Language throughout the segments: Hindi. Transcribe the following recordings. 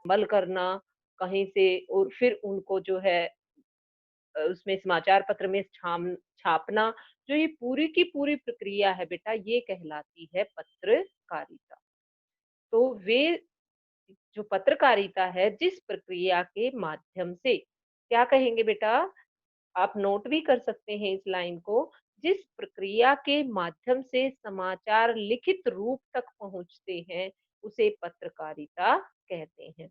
अमल करना कहीं से और फिर उनको जो है उसमें समाचार पत्र में छापना, जो ये पूरी की पूरी प्रक्रिया है बेटा, ये कहलाती है पत्रकारिता। तो वे जो पत्रकारिता है, जिस प्रक्रिया के माध्यम से क्या कहेंगे बेटा, आप नोट भी कर सकते हैं इस लाइन को, जिस प्रक्रिया के माध्यम से समाचार लिखित रूप तक पहुंचते हैं, उसे पत्रकारिता कहते हैं।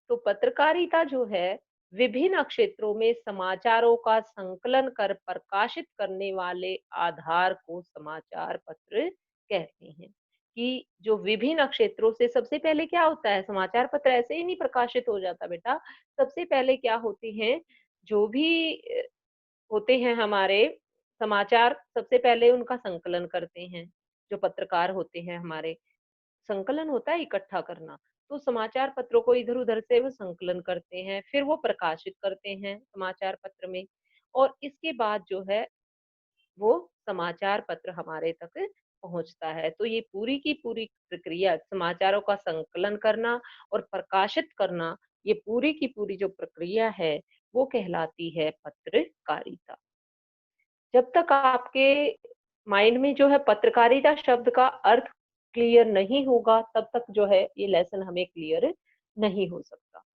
तो पत्रकारिता जो है विभिन्न क्षेत्रों में समाचारों का संकलन कर प्रकाशित करने वाले आधार को समाचार पत्र कहते हैं। कि जो विभिन्न क्षेत्रों से सबसे पहले क्या होता है, समाचार पत्र ऐसे ही नहीं प्रकाशित हो जाता बेटा। सबसे पहले क्या होते हैं, जो भी होते हैं हमारे समाचार, सबसे पहले उनका संकलन करते हैं। जो पत्रकार होते हैं हमारे, संकलन होता है इकट्ठा करना, तो समाचार पत्रों को इधर-उधर से वो संकलन करते हैं, फिर वो प्रकाशित करते हैं समाचार पत्र में, और इसके बाद जो है वो समाचार पत्र हमारे तक पहुँचता है। तो ये पूरी की पूरी प्रक्रिया, समाचारों का संकलन करना और प्रकाशित करना, ये पूरी की पूरी जो प्रक्रिया है, वो कहलाती है पत्रकारिता। जब तक आपके माइंड में जो है पत्रकारिता शब्द का अर्थ क्लियर नहीं होगा, तब तक जो है ये लेसन हमें क्लियर नहीं हो सकता।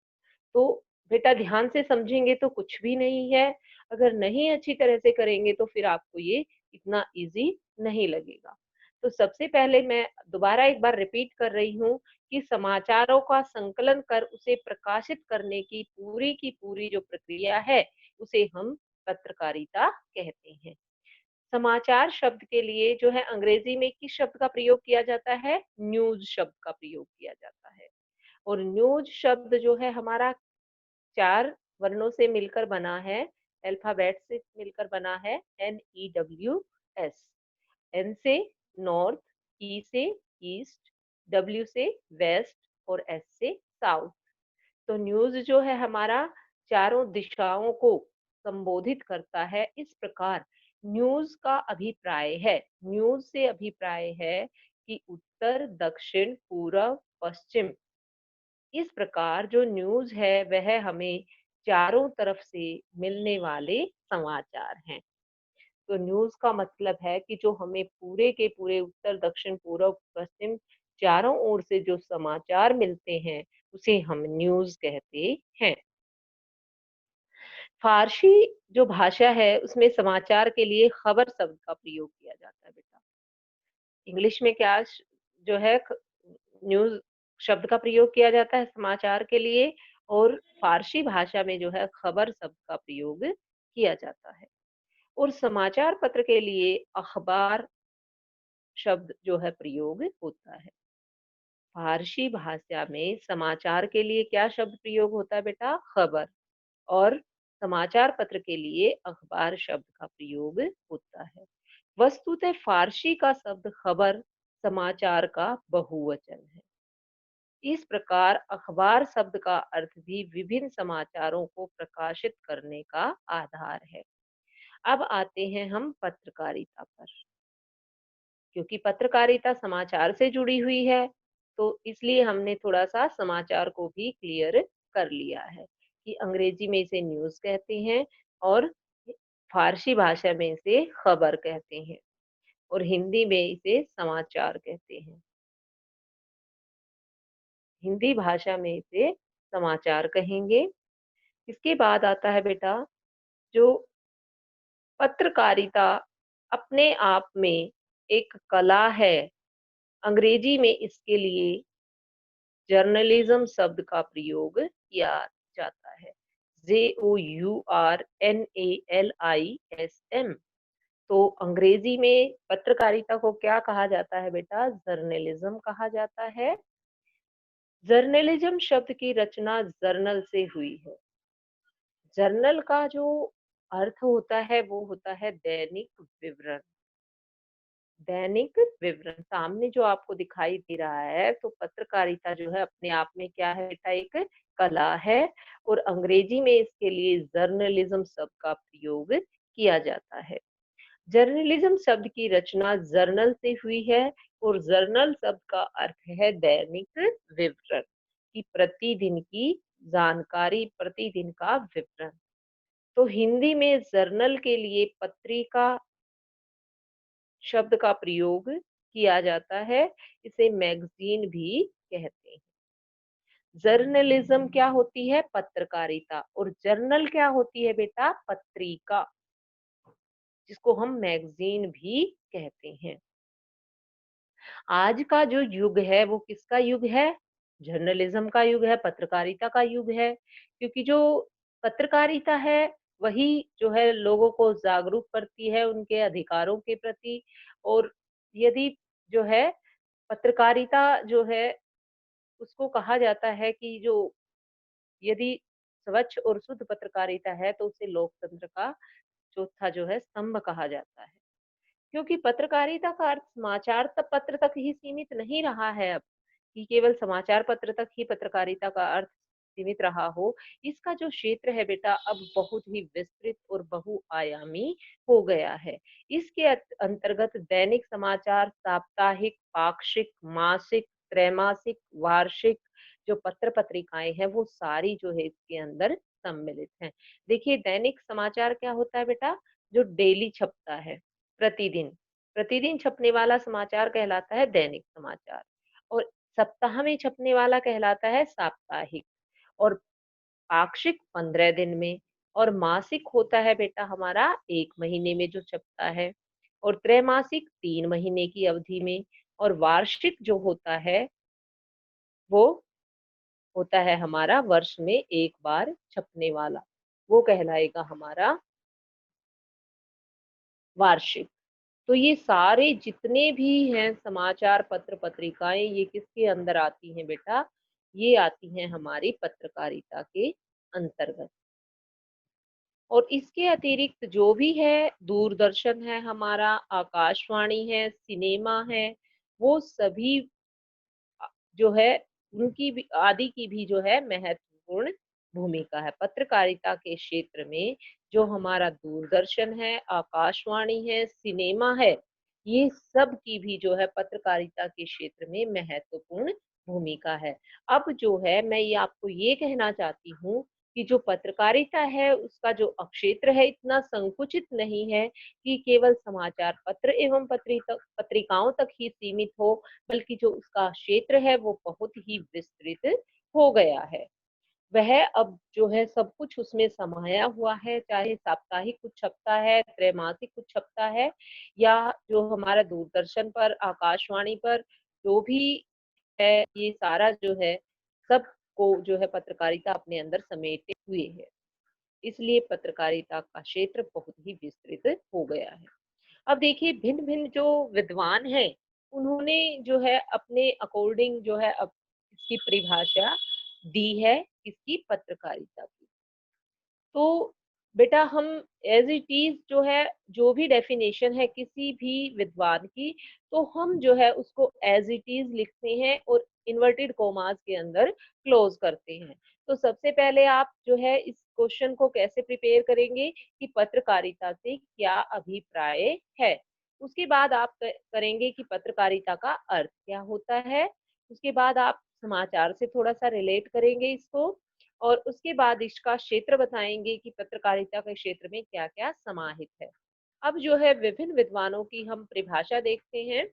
तो बेटा ध्यान से समझेंगे तो कुछ भी नहीं है, अगर नहीं अच्छी तरह से करेंगे तो फिर आपको ये इतना ईज़ी नहीं लगेगा। तो सबसे पहले मैं दोबारा एक बार रिपीट कर रही हूँ कि समाचारों का संकलन कर उसे प्रकाशित करने की पूरी जो प्रक्रिया है, उसे हम पत्रकारिता कहते हैं। समाचार शब्द के लिए जो है अंग्रेजी में किस शब्द का प्रयोग किया जाता है? न्यूज़ शब्द का प्रयोग किया जाता है। और न्यूज़ शब्द जो है हमारा 4 वर्णों से मिलकर बना है, अल्फ़ाबेट से मिलकर बना है, NEWS। एन से नॉर्थ, ई से ईस्ट, डब्ल्यू से वेस्ट और एस से साउथ। तो न्यूज़ जो है हमारा चारों दिशाओं को संबोधित करता है। इस प्रकार न्यूज़ का अभिप्राय है, न्यूज़ से अभिप्राय है कि उत्तर, दक्षिण, पूरब, पश्चिम, इस प्रकार जो न्यूज़ है वह हमें चारों तरफ से मिलने वाले समाचार हैं। तो न्यूज़ का मतलब है कि जो हमें पूरे के पूरे उत्तर, दक्षिण, पूर्व, पश्चिम चारों ओर से जो समाचार मिलते हैं, उसे हम न्यूज़ कहते हैं। फ़ारसी जो भाषा है, उसमें समाचार के लिए खबर शब्द का प्रयोग किया जाता है बेटा। इंग्लिश में क्या जो है न्यूज़ शब्द का प्रयोग किया जाता है समाचार के लिए, और फ़ारसी भाषा में जो है खबर शब्द का प्रयोग किया जाता है। और समाचार पत्र के लिए अखबार शब्द जो है प्रयोग होता है। फ़ारसी भाषा में समाचार के लिए क्या शब्द प्रयोग होता है बेटा? खबर। और समाचार पत्र के लिए अखबार शब्द का प्रयोग होता है। वस्तुतः फ़ारसी का शब्द खबर समाचार का बहुवचन है। इस प्रकार अखबार शब्द का अर्थ भी विभिन्न समाचारों को प्रकाशित करने का आधार है। अब आते हैं हम पत्रकारिता पर। क्योंकि पत्रकारिता समाचार से जुड़ी हुई है, तो इसलिए हमने थोड़ा-सा समाचार को भी क्लियर कर लिया है कि अंग्रेजी में इसे न्यूज़ कहते हैं और फ़ारसी भाषा में इसे खबर कहते हैं और हिंदी में इसे समाचार कहते हैं। हिंदी भाषा में इसे समाचार कहेंगे। इसके बाद आता है बेटा जो पत्रकारिता अपने आप में एक कला है। अंग्रेजी में इसके लिए जर्नलिज्म शब्द का प्रयोग किया जाता है। JOURNALISM। तो अंग्रेजी में पत्रकारिता को क्या कहा जाता है बेटा? जर्नलिज्म कहा जाता है। जर्नलिज्म शब्द की रचना जर्नल से हुई है। जर्नल का जो अर्थ होता है वो होता है दैनिक विवरण। दैनिक विवरण सामने जो आपको दिखाई दे रहा है, तो पत्रकारिता जो है अपने आप में क्या है बेटा? एक कला है और अंग्रेजी में इसके लिए जर्नलिज्म शब्द का प्रयोग किया जाता है। जर्नलिज्म शब्द की रचना जर्नल से हुई है और जर्नल शब्द का अर्थ है दैनिक विवरण, कि प्रतिदिन की जानकारी, प्रतिदिन का विवरण। तो हिंदी में जर्नल के लिए पत्रिका शब्द का प्रयोग किया जाता है, इसे मैगज़ीन भी कहते हैं। जर्नलिज्म क्या होती है? पत्रकारिता। और जर्नल क्या होती है बेटा? पत्रिका, जिसको हम मैगज़ीन भी कहते हैं। आज का जो युग है वो किसका युग है? जर्नलिज्म का युग है, पत्रकारिता का युग है। क्योंकि जो पत्रकारिता है वही जो है लोगों को जागरूक करती है उनके अधिकारों के प्रति। और यदि जो है पत्रकारिता जो है उसको कहा जाता है कि जो यदि स्वच्छ और शुद्ध पत्रकारिता है तो उसे लोकतंत्र का चौथा जो है स्तंभ कहा जाता है। क्योंकि पत्रकारिता का अर्थ समाचार तक पत्र तक ही सीमित नहीं रहा है अब, कि केवल समाचार पत्र तक ही पत्रकारिता का अर्थ सीमित रहा हो। इसका जो क्षेत्र है बेटा अब बहुत ही विस्तृत और बहुआयामी हो गया है। इसके अंतर्गत दैनिक समाचार, साप्ताहिक, पाक्षिक, मासिक, त्रैमासिक, वार्षिक जो पत्र पत्रिकाएं हैं वो सारी जो है इसके अंदर सम्मिलित हैं। देखिए दैनिक समाचार क्या होता है बेटा? जो डेली छपता है, प्रतिदिन, प्रतिदिन छपने वाला समाचार कहलाता है दैनिक समाचार। और सप्ताह में छपने वाला कहलाता है साप्ताहिक। और पाक्षिक 15 दिन में। और मासिक होता है बेटा हमारा 1 महीने में जो छपता है। और त्रैमासिक 3 महीने की अवधि में। और वार्षिक जो होता है वो होता है हमारा वर्ष में 1 बार छपने वाला, वो कहलाएगा हमारा वार्षिक। तो ये सारे जितने भी हैं समाचार पत्र पत्रिकाएं ये किसके अंदर आती हैं बेटा? ये आती हैं हमारी पत्रकारिता के अंतर्गत। और इसके अतिरिक्त जो भी है दूरदर्शन है हमारा, आकाशवाणी है, सिनेमा है, वो सभी जो है उनकी भी आदि की भी जो है महत्वपूर्ण भूमिका है। पत्रकारिता के क्षेत्र में जो हमारा दूरदर्शन है, आकाशवाणी है, सिनेमा है, ये सब की भी जो है पत्रकारिता के क्षेत्र में महत्वपूर्ण भूमिका है। अब जो है मैं ये आपको ये कहना चाहती हूँ कि जो पत्रकारिता है उसका जो क्षेत्र है इतना संकुचित नहीं है कि केवल समाचार पत्र एवं पत्रिकाओं तक ही सीमित हो, बल्कि जो उसका क्षेत्र है वो बहुत ही विस्तृत हो गया है। वह अब जो है सब कुछ उसमें समाया हुआ है, चाहे साप्ताहिक कुछ छपता है, त्रैमासिक कुछ छपता है, या जो हमारा दूरदर्शन पर, आकाशवाणी पर जो भी है, ये सारा जो है सबको जो है पत्रकारिता अपने अंदर समेटे हुए है। इसलिए पत्रकारिता का क्षेत्र बहुत ही विस्तृत हो गया है। अब देखिए भिन्न-भिन्न जो विद्वान हैं, उन्होंने जो है अपने अकॉर्डिंग जो है अब इसकी परिभाषा दी है, किसकी? पत्रकारिता की। तो बेटा हम एज़ इट इज़ जो है, जो भी डेफ़िनेशन है किसी भी विद्वान की, तो हम जो है उसको एज़ इट इज़ लिखते हैं और इन्वर्टेड कॉमास के अंदर क्लोज़ करते हैं। तो सबसे पहले आप जो है इस क्वेश्चन को कैसे प्रिपेयर करेंगे कि पत्रकारिता से क्या अभिप्राय है? उसके बाद आप करेंगे कि पत्रकारिता का अर्थ क्या होता है? उसके बाद आप समाचार से थोड़ा-सा रिलेट करेंगे इसको। और उसके बाद इसका क्षेत्र बताएँगे कि पत्रकारिता के क्षेत्र में क्या-क्या समाहित है। अब जो है विभिन्न विद्वानों की हम परिभाषा देखते हैं,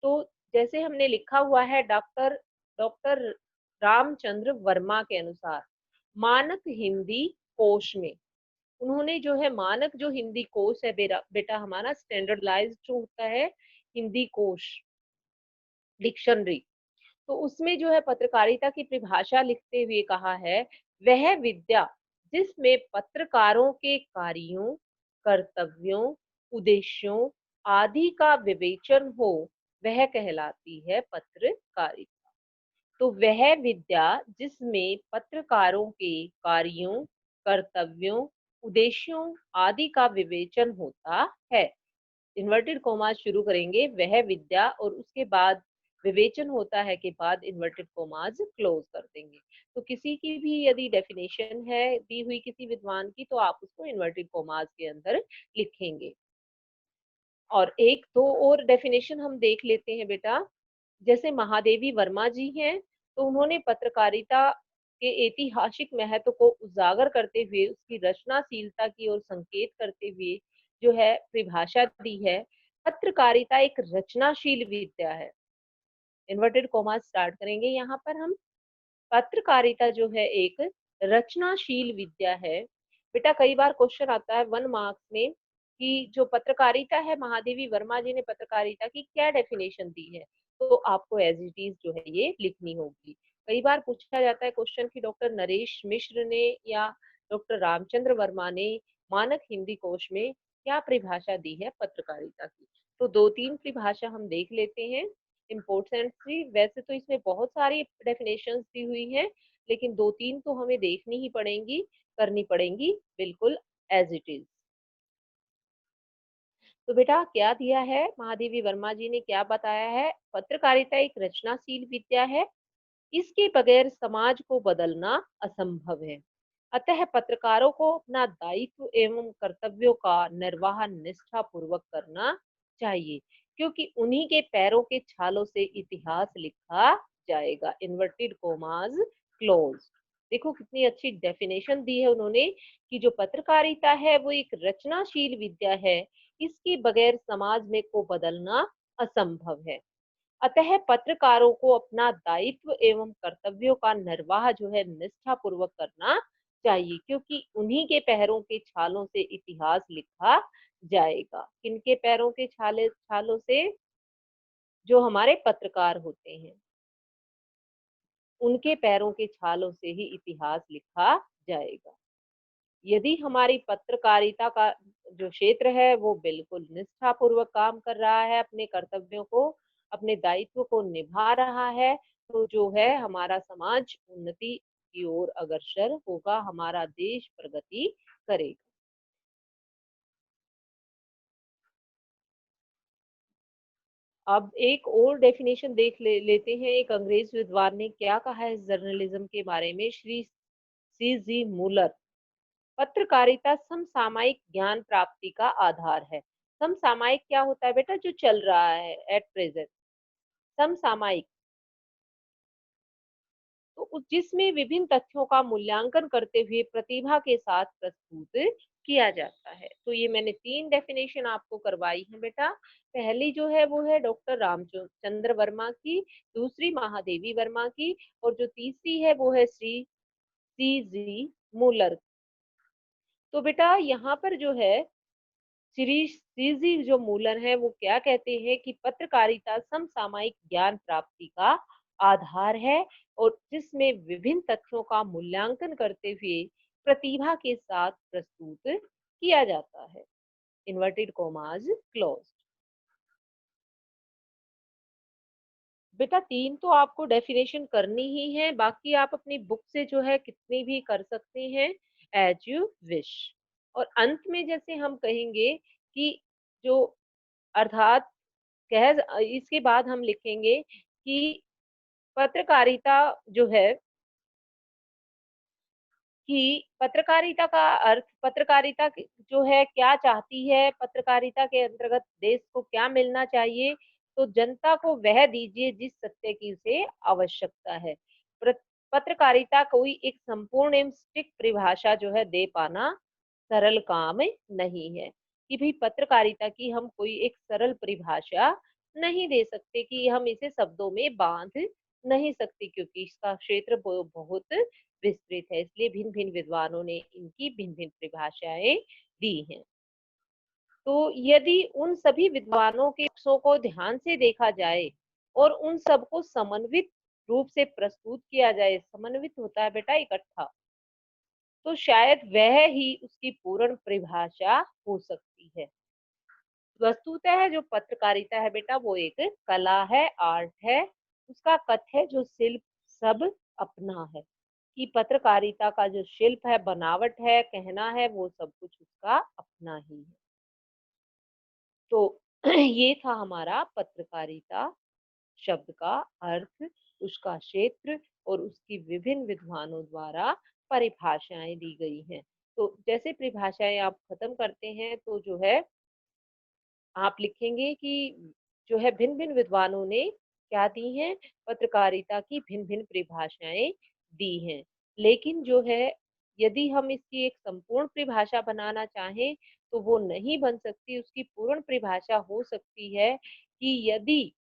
तो जैसे हमने लिखा हुआ है डॉक्टर डॉक्टर रामचंद्र वर्मा के अनुसार, मानक हिंदी कोश में, उन्होंने जो है मानक जो हिंदी कोश है बेटा हमारा स्टैंडर्डाइज़्ड जो होता है हिंदी कोश, डिक्शनरी, तो उसमें जो है पत्रकारिता की परिभाषा लिखते हुए कहा है, वह विद्या जिसमें पत्रकारों के कार्यों, कर्तव्यों, उद्देश्यों आदि का विवेचन हो, वह कहलाती है पत्रकारिता। तो वह विद्या जिसमें पत्रकारों के कार्यों, कर्तव्यों, उद्देश्यों आदि का विवेचन होता है। इन्वर्टेड कॉमास शुरू करेंगे, वह विद्या, और उसके बाद विवेचन होता है के बाद इन्वर्टेड कॉमास क्लोज कर देंगे। तो किसी की भी यदि डेफिनेशन है दी हुई किसी विद्वान की, तो आप उसको इन्वर्टेड कॉमास के अंदर लिखेंगे। और एक दो और डेफिनेशन हम देख लेते हैं बेटा। जैसे महादेवी वर्मा जी हैं, तो उन्होंने पत्रकारिता के ऐतिहासिक महत्व को उजागर करते हुए उसकी रचनाशीलता की ओर संकेत करते हुए जो है परिभाषा दी है। पत्रकारिता एक रचनाशील विद्या है। इन्वर्टेड कॉमा स्टार्ट करेंगे यहाँ पर हम। पत्रकारिता जो है एक रचनाशील विद्या है। बेटा कई बार क्वेश्चन आता है 1 मार्क्स में कि जो पत्रकारिता है, महादेवी वर्मा जी ने पत्रकारिता की क्या डेफिनेशन दी है, तो आपको एज इट इज जो है ये लिखनी होगी। कई बार पूछा जाता है क्वेश्चन कि डॉक्टर नरेश मिश्र ने या डॉक्टर रामचंद्र वर्मा ने मानक हिंदी कोश में क्या परिभाषा दी है पत्रकारिता की। तो 2-3 परिभाषा हम देख लेते हैं इम्पोर्टेंट सी। वैसे तो इसमें बहुत सारी डेफिनेशंस दी हुई हैं, लेकिन 2-3 तो हमें देखनी ही पड़ेंगी, करनी पड़ेंगी बिल्कुल एज इट इज। तो बेटा क्या दिया है, महादेवी वर्मा जी ने क्या बताया है, पत्रकारिता एक रचनाशील विद्या है, इसके बगैर समाज को बदलना असंभव है। अतः पत्रकारों को अपना दायित्व एवं कर्तव्यों का निर्वाह निष्ठा पूर्वक करना चाहिए, क्योंकि उन्हीं के पैरों के छालों से इतिहास लिखा जाएगा। Inverted commas close. देखो कितनी अच्छी डेफिनेशन दी है उन्होंने कि जो पत्रकारिता है वो एक रचनाशील विद्या है, इसके बगैर समाज में को बदलना असंभव है। अतः पत्रकारों को अपना दायित्व एवं कर्तव्यों का निर्वाह जो है निष्ठा पूर्वक करना चाहिए, क्योंकि उन्हीं के पैरों के छालों से इतिहास लिखा जाएगा। किनके पैरों के छालों से? जो हमारे पत्रकार होते हैं, उनके पैरों के छालों से ही इतिहास लिखा जाएगा। यदि हमारी पत्रकारिता का जो क्षेत्र है वो बिल्कुल निष्ठा पूर्वक काम कर रहा है, अपने कर्तव्यों को, अपने दायित्व को निभा रहा है, तो जो है हमारा समाज उन्नति की ओर अग्रसर होगा, हमारा देश प्रगति करेगा। अब एक और डेफिनेशन लेते हैं। एक अंग्रेज विद्वान ने क्या कहा है जर्नलिज्म के बारे में, श्री सी जी मूलर। पत्रकारिता समसामयिक ज्ञान प्राप्ति का आधार है। समसामयिक क्या होता है बेटा? जो चल रहा है एट प्रेजेंट। समसामयिक तो जिसमें विभिन्न तथ्यों का मूल्यांकन करते हुए प्रतिभा के साथ प्रस्तुत किया जाता है। तो ये मैंने 3 डेफिनेशन आपको करवाई है बेटा। पहली जो है वो है डॉक्टर रामचंद्र वर्मा की, दूसरी महादेवी वर्मा की, और जो तीसरी है वो है श्री सी जी मूलर। तो बेटा यहाँ पर जो है श्री सीजी जो मूलर है वो क्या कहते हैं कि पत्रकारिता समसामयिक ज्ञान प्राप्ति का आधार है, और जिसमें विभिन्न तथ्यों का मूल्यांकन करते हुए प्रतिभा के साथ प्रस्तुत किया जाता है। Inverted commas close. बेटा 3 तो आपको डेफिनेशन करनी ही है, बाकी आप अपनी बुक से जो है कितनी भी कर सकते हैं एज यू विश। और अंत में जैसे हम कहेंगे कि जो अर्थात इसके बाद हम लिखेंगे कि पत्रकारिता जो है कि पत्रकारिता का अर्थ, पत्रकारिता जो है क्या चाहती है, पत्रकारिता के अंतर्गत देश को क्या मिलना चाहिए, तो जनता को वह दीजिए जिस सत्य की उसे आवश्यकता है। पत्रकारिता कोई एक संपूर्ण एवं स्टिक परिभाषा जो है दे पाना सरल काम नहीं है, कि भाई पत्रकारिता की हम कोई एक सरल परिभाषा नहीं दे सकते, कि हम इसे शब्दों में बांध नहीं सकते, क्योंकि इसका क्षेत्र बहुत विस्तृत है। इसलिए भिन्न भिन्न विद्वानों ने इनकी भिन्न भिन्न परिभाषाएं दी हैं। तो यदि उन सभी विद्वानों के पक्षों को ध्यान से देखा जाए और उन सबको समन्वित रूप से प्रस्तुत किया जाए, समन्वित होता है बेटा इकट्ठा, तो शायद वह ही उसकी पूर्ण परिभाषा हो सकती है। वस्तुतः जो पत्रकारिता है बेटा वो एक कला है, आर्ट है। उसका कथ है जो शिल्प सब अपना है, कि पत्रकारिता का जो शिल्प है, बनावट है, कहना है, वो सब कुछ उसका अपना ही है। तो ये था हमारा पत्रकारिता शब्द का अर्थ, उसका क्षेत्र और उसकी विभिन्न विद्वानों द्वारा परिभाषाएं दी गई हैं। तो जैसे परिभाषाएं आप खत्म करते हैं तो जो है आप लिखेंगे कि जो है भिन्न भिन्न विद्वानों ने क्या दी हैं? पत्रकारिता की भिन्न-भिन्न परिभाषाएँ दी हैं। लेकिन जो है, यदि हम इसकी एक संपूर्ण परिभाषा बनाना चाहें, तो वो नहीं बन सकती। उसकी पूर्ण परिभाषा हो सकती है कि यदि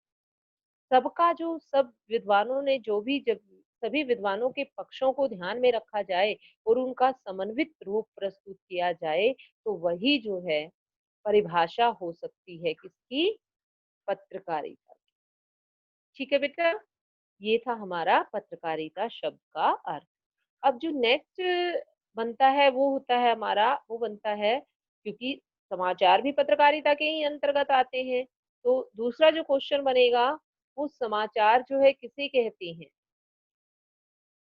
सबका जो सब विद्वानों ने जो भी जब सभी विद्वानों के पक्षों को ध्यान में रखा जाए और उनका समन्वित रूप प्रस्तुत किया जाए, तो वही जो है परिभाषा हो सकती है किसकी? पत्रकारिता की। ठीक है बेटा? ये था हमारा पत्रकारिता शब्द का अर्थ। अब जो नेक्स्ट बनता है वो होता है हमारा, वो बनता है, क्योंकि समाचार भी पत्रकारिता के ही अंतर्गत आते हैं, तो दूसरा जो क्वेश्चन बनेगा, वो समाचार जो है किसे कहते हैं?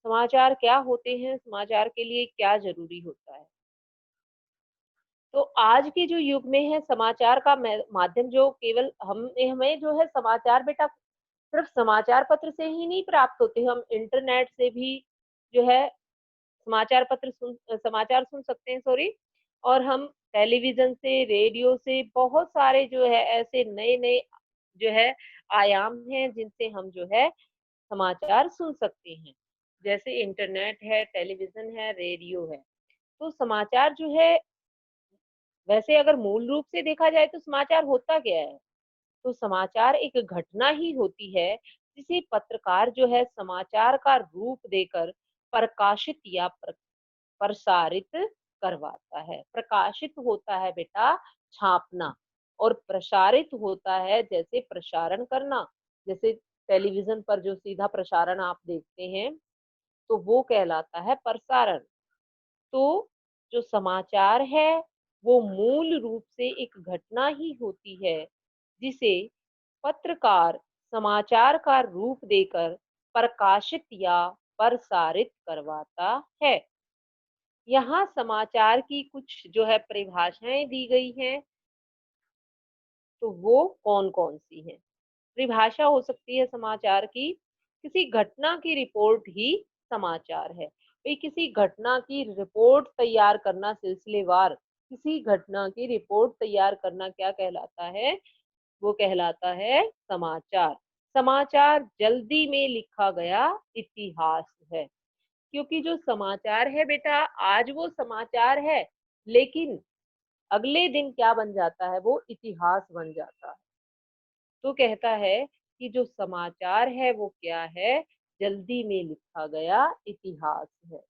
समाचार क्या होते हैं? समाचार के लिए क्या ज़रूरी होता है? तो आज के जो युग में है, समाचार का माध्यम जो केवल हम हमें जो है समाचार बेटा सिर्फ समाचार पत्र से ही नहीं प्राप्त होते, हम इंटरनेट से भी जो है समाचार सुन सकते हैं, सॉरी। और हम टेलीविज़न से, रेडियो से, बहुत सारे जो है ऐसे नए-नए जो है आयाम हैं जिनसे हम जो है समाचार सुन सकते हैं। जैसे इंटरनेट है, टेलीविज़न है, रेडियो है। तो समाचार जो है, वैसे अगर मूल रूप से देखा जाए तो समाचार होता क्या है? तो समाचार एक घटना ही होती है जिसे पत्रकार जो है समाचार का रूप देकर प्रकाशित या प्रसारित करवाता है। प्रकाशित होता है बेटा छापना, और प्रसारित होता है जैसे प्रसारण करना। जैसे टेलीविजन पर जो सीधा प्रसारण आप देखते हैं, तो वो कहलाता है प्रसारण। तो जो समाचार है, वो मूल रूप से एक घटना ही होती है जिसे पत्रकार समाचार का रूप देकर प्रकाशित या प्रसारित करवाता है। यहाँ समाचार की कुछ जो है परिभाषाएं दी गई हैं, तो वो कौन-कौन सी हैं? परिभाषा हो सकती है समाचार की, किसी घटना की रिपोर्ट ही समाचार है। भाई किसी घटना की रिपोर्ट तैयार करना सिलसिलेवार, किसी घटना की रिपोर्ट तैयार करना क्या कहलाता है? वो कहलाता है समाचार। समाचार जल्दी में लिखा गया इतिहास है। क्योंकि जो समाचार है बेटा, आज वो समाचार है, लेकिन अगले दिन क्या बन जाता है? वो इतिहास बन जाता है। तो कहता है कि जो समाचार है वो क्या है? जल्दी में लिखा गया इतिहास है।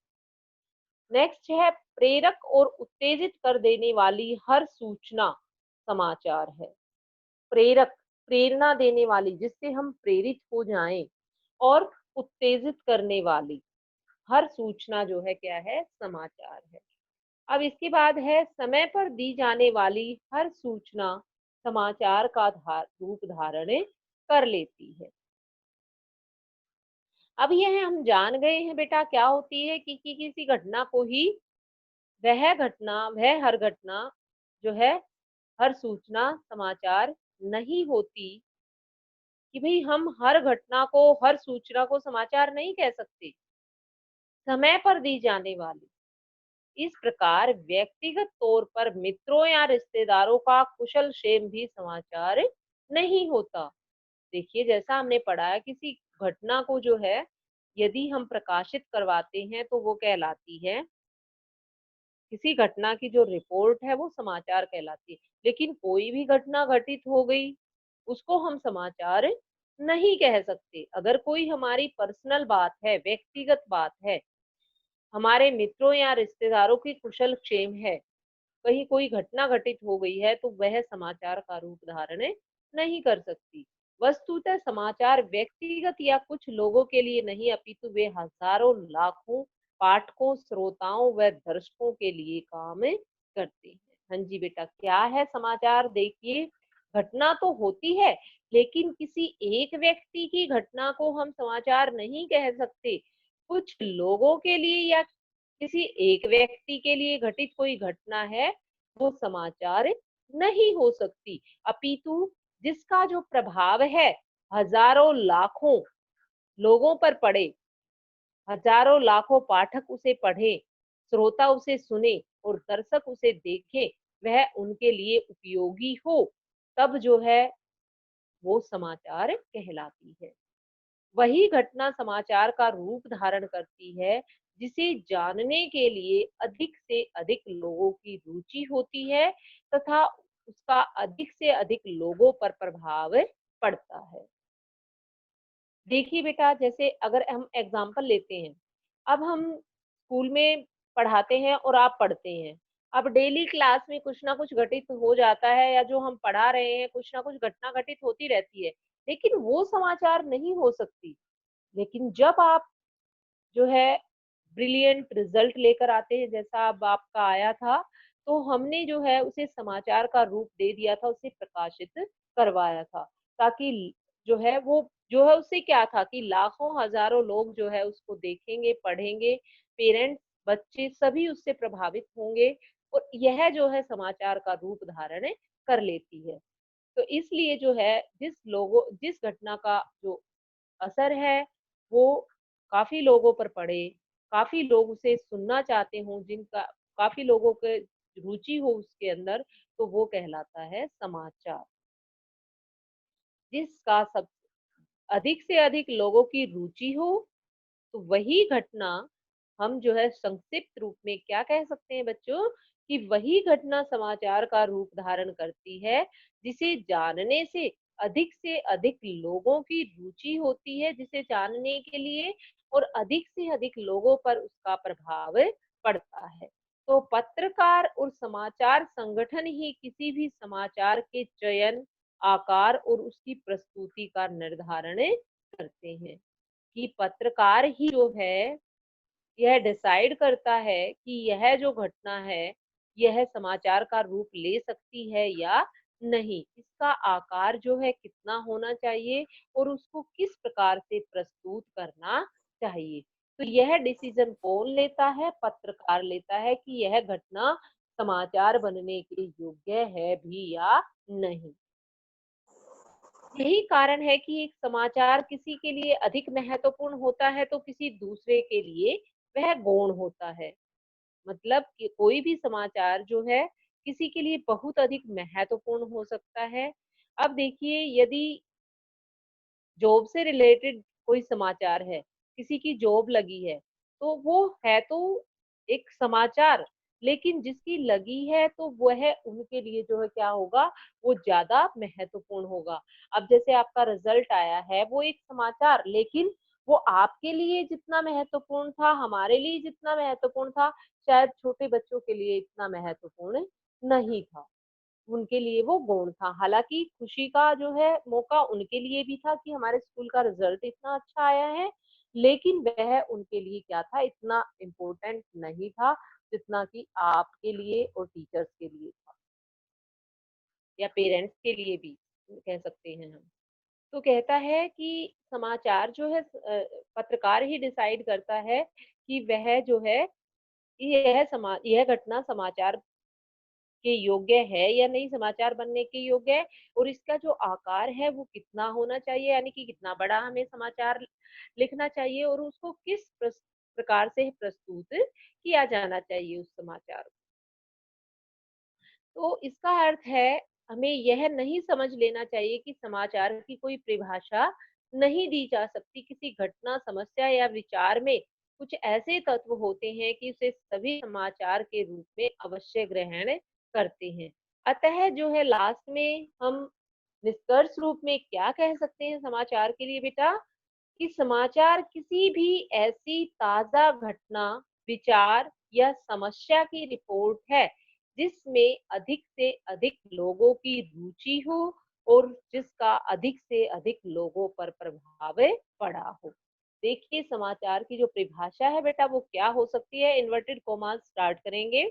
नेक्स्ट है, प्रेरक और उत्तेजित कर देने वाली हर सूचना समाचार है। प्रेरक, प्रेरणा देने वाली, जिससे हम प्रेरित हो जाएं, और उत्तेजित करने वाली हर सूचना जो है क्या है? समाचार है। अब इसके बाद है, समय पर दी जाने वाली हर सूचना समाचार का रूप धारण कर लेती है। अब यह हम जान गए हैं बेटा क्या होती है कि किसी घटना को ही, वह हर घटना जो है, हर सूचना समाचार नहीं होती, कि भाई हम हर घटना को, हर सूचना को समाचार नहीं कह सकते। समय पर दी जाने वाली, इस प्रकार व्यक्तिगत तौर पर मित्रों या रिश्तेदारों का कुशल क्षेम भी समाचार नहीं होता। देखिए, जैसा हमने पढ़ा है, किसी घटना को जो है यदि हम प्रकाशित करवाते हैं तो वो कहलाती है, किसी घटना की जो रिपोर्ट है वो समाचार कहलाती है। लेकिन कोई भी घटना घटित हो गई, उसको हम समाचार नहीं कह सकते। अगर कोई हमारी पर्सनल बात है, व्यक्तिगत बात है, हमारे मित्रों या रिश्तेदारों की कुशल क्षेम है, कहीं कोई घटना घटित हो गई है, तो वह समाचार का रूप धारण नहीं कर सकती। वस्तुतः समाचार व्यक्तिगत या कुछ लोगों के लिए नहीं, अपितु वे हजारों लाखों पाठकों, श्रोताओं व दर्शकों के लिए काम करते हैं। हाँ जी बेटा, क्या है समाचार? देखिए, घटना तो होती है, लेकिन किसी एक व्यक्ति की घटना को हम समाचार नहीं कह सकते। कुछ लोगों के लिए या किसी एक व्यक्ति के लिए घटित कोई घटना है, वो समाचार नहीं हो सकती। अपितु जिसका जो प्रभाव है हजारों लाखों लोगों पर पड़े, हजारों लाखों पाठक उसे पढ़े, श्रोता उसे सुने और दर्शक उसे देखे, वह उनके लिए उपयोगी हो, तब जो है वो समाचार कहलाती है। वही घटना समाचार का रूप धारण करती है जिसे जानने के लिए अधिक से अधिक लोगों की रुचि होती है तथा उसका अधिक से अधिक लोगों पर प्रभाव पड़ता है। देखिए बेटा, जैसे अगर हम एग्जाम्पल लेते हैं, अब हम स्कूल में पढ़ाते हैं और आप पढ़ते हैं। अब डेली क्लास में कुछ ना कुछ घटित हो जाता है या जो हम पढ़ा रहे हैं कुछ ना कुछ घटना घटित होती रहती है, लेकिन वो समाचार नहीं हो सकती। लेकिन जब आप जो है ब्रिलियंट रिजल्ट लेकर आते हैं, जैसा अब आपका आया था, तो हमने जो है उसे समाचार का रूप दे दिया था, उसे प्रकाशित करवाया था, ताकि जो है वो जो है उससे क्या था कि लाखों हजारों लोग जो है उसको देखेंगे, पढ़ेंगे, पेरेंट्स, बच्चे सभी उससे प्रभावित होंगे और यह जो है समाचार का रूप धारण कर लेती है। तो इसलिए जो है जिस घटना का जो असर है, वो काफ़ी लोगों पर पड़े, काफ़ी लोग उसे सुनना चाहते हों, जिनका काफ़ी लोगों के रुचि हो उसके अंदर, तो वो कहलाता है समाचार। जिसका सब अधिक से अधिक लोगों की रुचि हो, तो वही घटना हम जो है संक्षिप्त रूप में क्या कह सकते हैं बच्चों, कि वही घटना समाचार का रूप धारण करती है, जिसे जानने से अधिक लोगों की रुचि होती है, जिसे जानने के लिए और अधिक से अधिक लोगों पर उसका प्रभाव पड़ता है। तो पत्रकार और समाचार संगठन ही किसी भी समाचार के चयन, आकार और उसकी प्रस्तुति का निर्धारण करते हैं। कि पत्रकार ही जो है यह डिसाइड करता है कि यह जो घटना है, यह समाचार का रूप ले सकती है या नहीं। इसका आकार जो है कितना होना चाहिए और उसको किस प्रकार से प्रस्तुत करना चाहिए। तो यह डिसीजन कौन लेता है? पत्रकार लेता है कि यह घटना समाचार बनने के योग्य है भी या नहीं। यही कारण है कि एक समाचार किसी के लिए अधिक महत्वपूर्ण होता है तो किसी दूसरे के लिए वह गौण होता है। मतलब कि कोई भी समाचार जो है किसी के लिए बहुत अधिक महत्वपूर्ण हो सकता है। अब देखिए, यदि जॉब से रिलेटेड कोई समाचार है, किसी की जॉब लगी है, तो वो है तो एक समाचार, लेकिन जिसकी लगी है तो वह उनके लिए जो है क्या होगा, वो ज़्यादा महत्वपूर्ण होगा। अब जैसे आपका रिज़ल्ट आया है, वो एक समाचार, लेकिन वो आपके लिए जितना महत्वपूर्ण था, हमारे लिए जितना महत्वपूर्ण था, शायद छोटे बच्चों के लिए इतना महत्वपूर्ण नहीं था। उनके लिए वो गौण था। हालाँकि खुशी का जो है मौका उनके लिए भी था कि हमारे स्कूल का रिज़ल्ट इतना अच्छा आया है, लेकिन वह उनके लिए क्या था, इतना इम्पोर्टेंट नहीं था, जितना कि आपके लिए और टीचर्स के लिए था, या पेरेंट्स के लिए भी कह सकते हैं हम। तो कहता है कि समाचार जो है पत्रकार ही डिसाइड करता है कि वह जो है यह घटना समाचार के योग्य है या नहीं, समाचार बनने के योग्य है, और इसका जो आकार है वो कितना होना चाहिए, यानी कि कितना बड़ा हमें समाचार लिखना चाहिए और उसको किस प्रकार से प्रस्तुत किया जाना चाहिए उस समाचार को। तो इसका अर्थ है, हमें यह नहीं समझ लेना चाहिए कि समाचार की कोई परिभाषा नहीं दी जा सकती। किसी घटना, समस्या या विचार में कुछ ऐसे तत्व होते हैं कि उसे सभी समाचार के रूप में अवश्य ग्रहण करते हैं। अतः जो है लास्ट में हम निष्कर्ष रूप में क्या कह सकते हैं समाचार के लिए बेटा, कि समाचार किसी भी ऐसी ताजा घटना, विचार या समस्या की रिपोर्ट है जिसमें अधिक से अधिक लोगों की रुचि हो और जिसका अधिक से अधिक लोगों पर प्रभाव पड़ा हो। देखिए, समाचार की जो परिभाषा है बेटा वो क्या हो सकती है, इन्वर्टेड कॉमास स्टार्ट करेंगे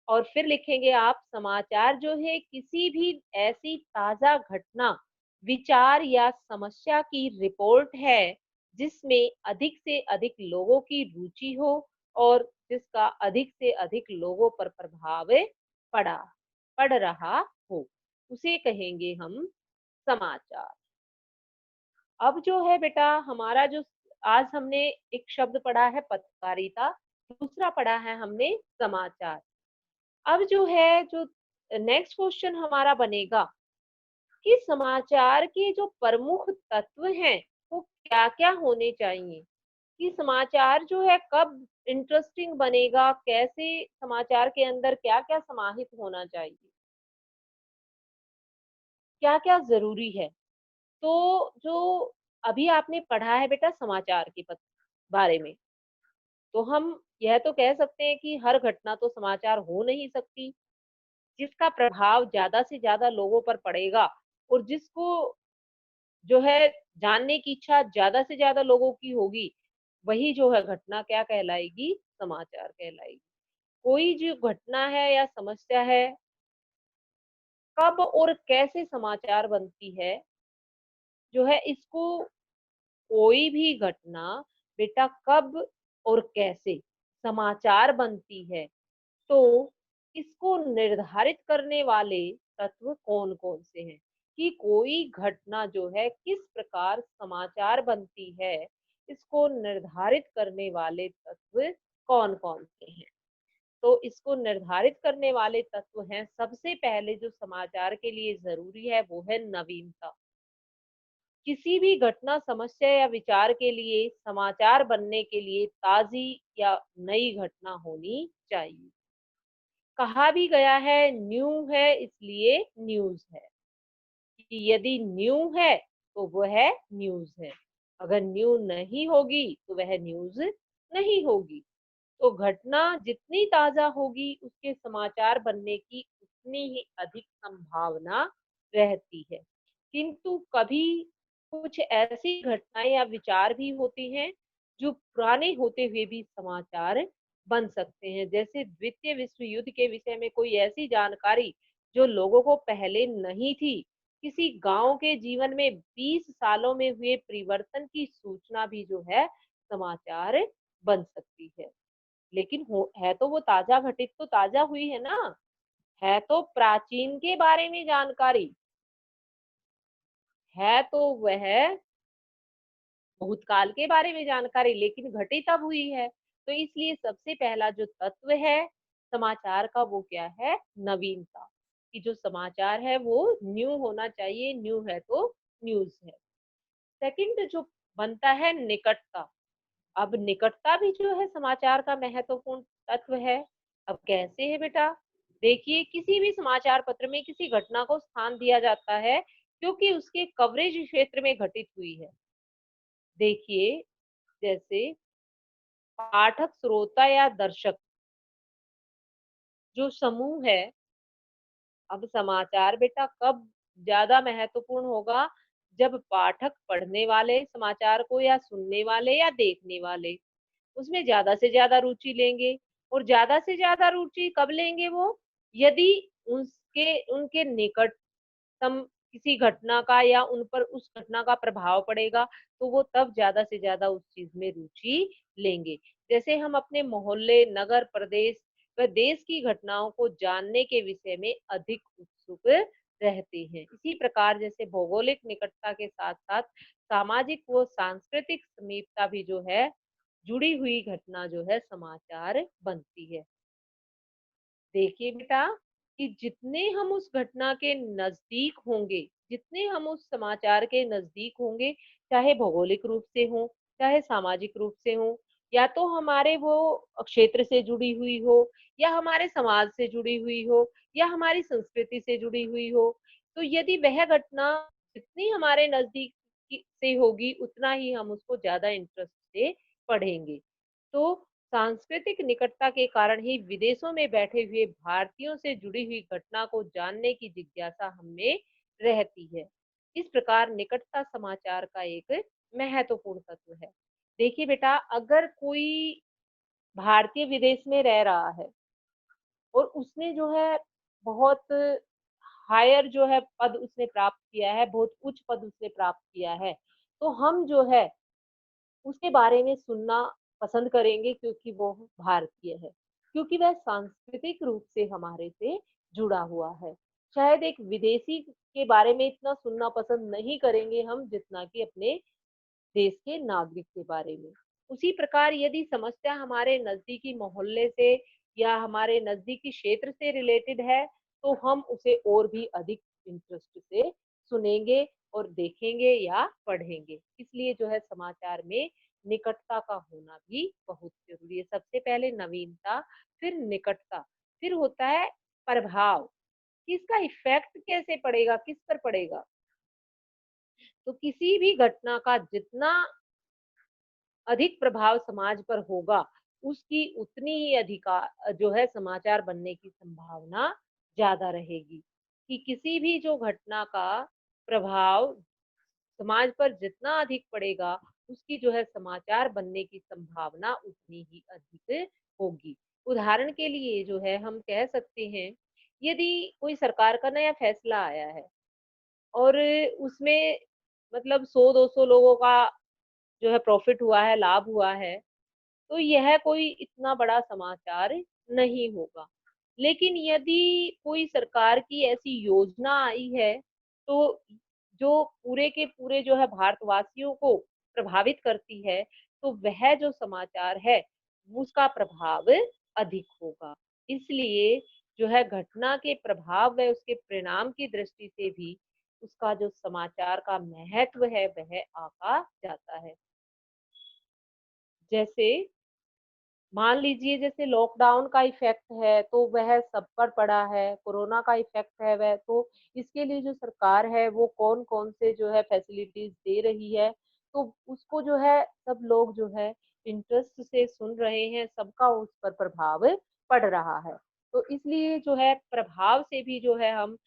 और फिर लिखेंगे आप, समाचार जो है किसी भी ऐसी ताजा घटना, विचार या समस्या की रिपोर्ट है जिसमें अधिक से अधिक लोगों की रुचि हो और जिसका अधिक से अधिक लोगों पर प्रभाव पड़ा पड़ रहा हो, उसे कहेंगे हम समाचार। अब जो है बेटा हमारा जो आज हमने एक शब्द पढ़ा है पत्रकारिता, दूसरा पढ़ा है हमने समाचार। अब जो है जो नेक्स्ट क्वेश्चन हमारा बनेगा कि समाचार के जो प्रमुख तत्व हैं, वो क्या-क्या होने चाहिए? कि समाचार जो है कब इंटरेस्टिंग बनेगा, कैसे समाचार के अंदर क्या-क्या समाहित होना चाहिए, क्या-क्या ज़रूरी है। तो जो अभी आपने पढ़ा है बेटा समाचार के बारे में, तो हम यह तो कह सकते हैं कि हर घटना तो समाचार हो नहीं सकती, जिसका प्रभाव ज़्यादा से ज़्यादा लोगों पर पड़ेगा और जिसको जो है जानने की इच्छा ज़्यादा से ज़्यादा लोगों की होगी, वही जो है घटना क्या कहलाएगी? समाचार कहलाएगी। कोई जो घटना है या समस्या है, कब और कैसे समाचार बनती है, जो है इसको कोई भी घटना बेटा कब और कैसे समाचार बनती है, तो इसको निर्धारित करने वाले तत्व कौन-कौन से हैं? कि कोई घटना जो है किस प्रकार समाचार बनती है, इसको निर्धारित करने वाले तत्व कौन-कौन से हैं? तो इसको निर्धारित करने वाले तत्व हैं, सबसे पहले जो समाचार के लिए ज़रूरी है, वो है नवीनता। किसी भी घटना, समस्या या विचार के लिए समाचार बनने के लिए ताज़ी या नई घटना होनी चाहिए। कहा भी गया है न्यू है इसलिए न्यूज़ है, कि यदि न्यू है तो वह न्यूज़ है। अगर न्यू नहीं होगी तो वह न्यूज़ नहीं होगी। तो घटना जितनी ताज़ा होगी उसके समाचार बनने की उतनी ही अधिक संभावना रहती है। किंतु कभी कुछ ऐसी घटनाएँ या विचार भी होती हैं, जो पुराने होते हुए भी समाचार बन सकते हैं। जैसे द्वितीय विश्व युद्ध के विषय में कोई ऐसी जानकारी जो लोगों को पहले नहीं थी, किसी गाँव के जीवन में 20 सालों में हुए परिवर्तन की सूचना भी जो है समाचार बन सकती है। लेकिन हो है तो वो ताज़ा घटित तो ताज़ा हुई है ना, है तो प्राचीन के बारे में जानकारी, है तो वह भूतकाल के बारे में जानकारी, लेकिन घटित तब हुई है। तो इसलिए सबसे पहला जो तत्व है समाचार का वो क्या है? नवीनता, कि जो समाचार है वो न्यू होना चाहिए, न्यू है तो न्यूज़ है। सेकंड जो बनता है निकटता। अब निकटता भी जो है समाचार का महत्वपूर्ण तत्व है। अब कैसे है बेटा? देखिए किसी भी समाचार पत्र में किसी घटना को स्थान दिया जाता है क्योंकि उसके कवरेज क्षेत्र में घटित हुई है। देखिए जैसे पाठक, श्रोता या दर्शक जो समूह है, अब समाचार बेटा कब ज़्यादा महत्वपूर्ण होगा? जब पाठक पढ़ने वाले समाचार को या सुनने वाले या देखने वाले उसमें ज़्यादा से ज़्यादा रुचि लेंगे और ज़्यादा से ज़्यादा रुचि कब लेंगे वो? यदि उसके उनके निकटतम किसी घटना का या उन पर उस घटना का प्रभाव पड़ेगा, तो वो तब ज़्यादा से ज़्यादा उस चीज़ में रुचि लेंगे। जैसे हम अपने मोहल्ले, नगर, प्रदेश व देश की घटनाओं को जानने के विषय में अधिक उत्सुक रहते हैं। इसी प्रकार जैसे भौगोलिक निकटता के साथ-साथ सामाजिक व सांस्कृतिक समीपता भी जो है जुड़ी हुई घटना जो है समाचार बनती है। देखिए बेटा कि जितने हम उस घटना के नज़दीक होंगे, जितने हम उस समाचार के नज़दीक होंगे, चाहे भौगोलिक रूप से हो, चाहे सामाजिक रूप से हो, या तो हमारे वो क्षेत्र से जुड़ी हुई हो, या हमारे समाज से जुड़ी हुई हो, या हमारी संस्कृति से जुड़ी हुई हो। तो यदि वह घटना जितनी हमारे नज़दीक से होगी, उतना ही हम उसको ज़्यादा इंटरेस्ट से पढ़ेंगे। तो सांस्कृतिक निकटता के कारण ही विदेशों में बैठे हुए भारतीयों से जुड़ी हुई घटना को जानने की जिज्ञासा हमें रहती है। इस प्रकार निकटता समाचार का एक महत्वपूर्ण तत्व है। देखिए बेटा अगर कोई भारतीय विदेश में रह रहा है और उसने जो है बहुत हायर जो है पद उसने प्राप्त किया है, बहुत उच्च पद उसने प्राप्त किया है, तो हम जो है उसके बारे में सुनना पसंद करेंगे क्योंकि वो भारतीय है, क्योंकि वह सांस्कृतिक रूप से हमारे से जुड़ा हुआ है। शायद एक विदेशी के बारे में इतना सुनना पसंद नहीं करेंगे हम जितना कि अपने देश के नागरिक के बारे में। उसी प्रकार यदि समस्या हमारे नज़दीकी मोहल्ले से या हमारे नज़दीकी क्षेत्र से रिलेटेड है, तो हम उसे और भी अधिक इंटरेस्ट से सुनेंगे और देखेंगे या पढ़ेंगे। इसलिए जो है समाचार में निकटता का होना भी बहुत ज़रूरी है। सबसे पहले नवीनता, फिर निकटता, फिर होता है प्रभाव, कि इसका इफ़ेक्ट कैसे पड़ेगा, किस पर पड़ेगा। तो किसी भी घटना का जितना अधिक प्रभाव समाज पर होगा, उसकी उतनी ही जो है समाचार बनने की संभावना ज़्यादा रहेगी। कि किसी भी जो घटना का प्रभाव समाज पर जितना अधिक पड़ेगा, उसकी जो है समाचार बनने की संभावना उतनी ही अधिक होगी। उदाहरण के लिए जो है हम कह सकते हैं, यदि कोई सरकार का नया फैसला आया है और उसमें मतलब 100-200 लोगों का जो है प्रॉफ़िट हुआ है, लाभ हुआ है, तो यह कोई इतना बड़ा समाचार नहीं होगा। लेकिन यदि कोई सरकार की ऐसी योजना आई है, तो जो पूरे के पूरे जो है भारतवासियों को प्रभावित करती है, तो वह जो समाचार है, उसका प्रभाव अधिक होगा। इसलिए जो है घटना के प्रभाव व उसके परिणाम की दृष्टि से भी उसका जो समाचार का महत्व है, वह आँका जाता है। जैसे मान लीजिए जैसे लॉकडाउन का इफ़ेक्ट है, तो वह सब पर पड़ा है, कोरोना का इफ़ेक्ट है वह तो इसके लिए जो सरकार है वो कौन-कौन से जो है फैसिलिटीज़ दे रही है, तो उसको जो है सब लोग जो है इंटरेस्ट से सुन रहे हैं, सबका उस पर प्रभाव पड़ रहा है। तो इसलिए जो है प्रभाव से भी जो है हम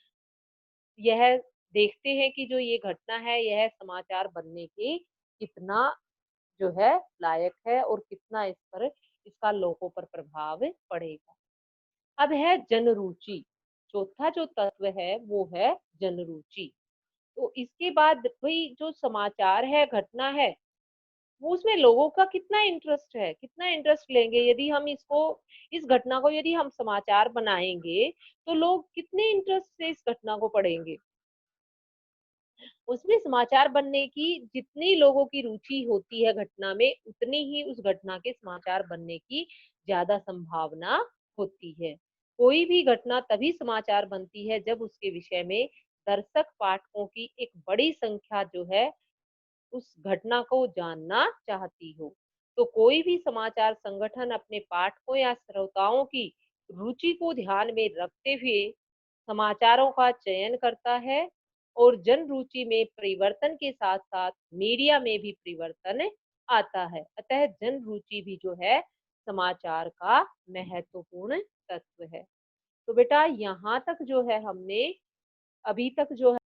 यह देखते हैं कि जो ये घटना है, यह समाचार बनने के कितना जो है लायक है और कितना इस पर इसका लोगों पर प्रभाव पड़ेगा। अब है जनरुचि, चौथा जो तत्व है वो है जनरुचि। तो इसके बाद भई जो समाचार है, घटना है, वो उसमें लोगों का कितना इंटरेस्ट है, कितना इंटरेस्ट लेंगे यदि हम इसको इस घटना को यदि हम समाचार बनाएँगे, तो लोग कितने इंटरेस्ट से इस घटना को पढ़ेंगे। उसमें समाचार बनने की जितनी लोगों की रुचि होती है घटना में, उतनी ही उस घटना के समाचार बनने की ज़्यादा संभावना होती है। कोई भी घटना तभी समाचार बनती है जब उसके विषय में दर्शक पाठकों की एक बड़ी संख्या जो है उस घटना को जानना चाहती हो। तो कोई भी समाचार संगठन अपने पाठकों या श्रोताओं की रुचि को ध्यान में रखते हुए समाचारों का चयन करता है और जन रुचि में परिवर्तन के साथ-साथ मीडिया में भी परिवर्तन आता है। अतः जन रुचि भी जो है समाचार का महत्वपूर्ण तत्व है। तो बेटा यहाँ तक जो है हमने अभी तक जो